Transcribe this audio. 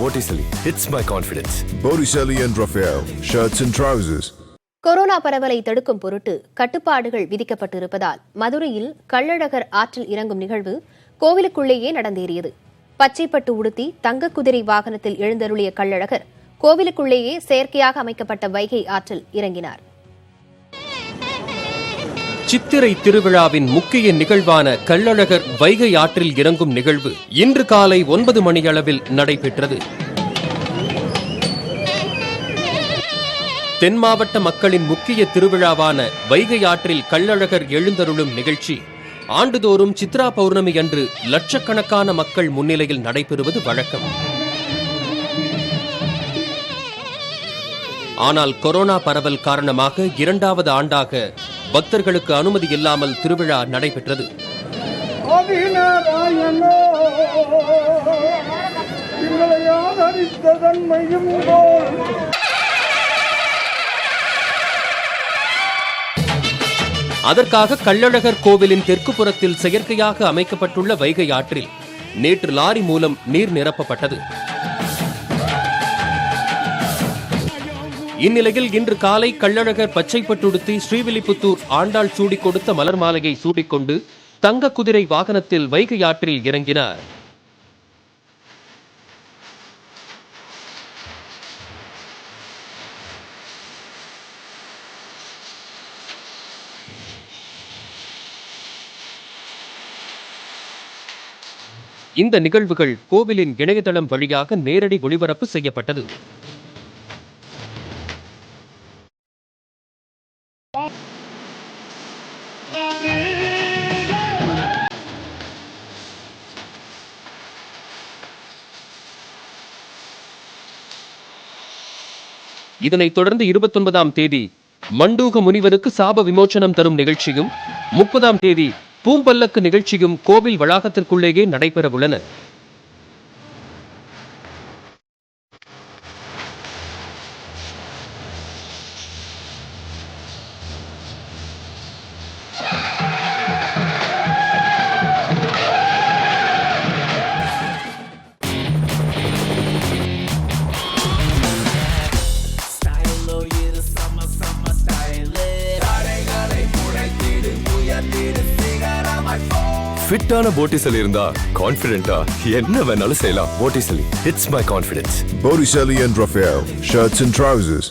Botticelli, it's my confidence. Botticelli and Raphael, shirts and trousers. Corona பரவலை தடுக்கும் பொருட்டு கட்டுப்பாடுகள் விதிக்கப்பட்டிருப்பதால் மதுரையில் கள்ளழகர் ஆற்றில் இறங்கும் நிகழ்வு கோவிலுக்குள்ளேயே நடந்தேறியது. பச்சைப்பட்டு உடுத்தி தங்க குதிரை வாகனத்தில் எழுந்தருளிய கள்ளழகர் கோவிலுக்குள்ளேயே செயற்கையாக அமைக்கப்பட்ட வைகை ஆற்றில் இறங்கினார். சித்திரை திருவிழாவின் முக்கிய நிகழ்வான கள்ளழகர் வைகை ஆற்றில் இறங்கும் நிகழ்வு இன்று காலை 9 மணியளவில் நடைபெற்றது. தென் மாவட்ட மக்களின் முக்கிய திருவிழாவான வைகை ஆற்றில் கள்ளழகர் எழுந்தருளும் நிகழ்ச்சி ஆண்டுதோறும் சித்ரா பௌர்ணமி அன்று லட்சக்கணக்கான மக்கள் முன்னிலையில் நடைபெறுவது வழக்கம். ஆனால் கொரோனா பரவல் காரணமாக 2வது ஆண்டாக பக்தர்களுக்கு அனுமதி இல்லாமல் திருவிழா நடைபெற்றது. அதற்காக கள்ளழகர் கோவிலின் தெற்கு புறத்தில் செயற்கையாக அமைக்கப்பட்டுள்ள வைகை ஆற்றில் நேற்று லாரி மூலம் நீர் நிரப்பப்பட்டது. இந்நிலையில் இன்று காலை கள்ளழகர் பச்சைப்பட்டுடுத்தி ஸ்ரீவில்லிபுத்தூர் ஆண்டாள் சூடிக் கொடுத்த மலர் மாலையை சூடிக்கொண்டு தங்க குதிரை வாகனத்தில் வைகை ஆற்றில் இறங்கினார். இந்த நிகழ்வுகள் கோவிலின் இணையதளம் வழியாக நேரடி ஒளிபரப்பு செய்யப்பட்டது. இதனைத் தொடர்ந்து 29ஆம் தேதி மண்டூக முனிவருக்கு சாப விமோச்சனம் தரும் நிகழ்ச்சியும் 30ஆம் தேதி பூம்பல்லக்கு நிகழ்ச்சியும் கோவில் வளாகத்திற்குள்ளேயே நடைபெறவுள்ளன. ஃபிட்டான Botticelli இருந்தா கான்ஃபிடென்ட்டா என்ன வேணாலும் செய்யலாம். Botticelli, it's my confidence. Botticelli and Raphael, shirts and trousers.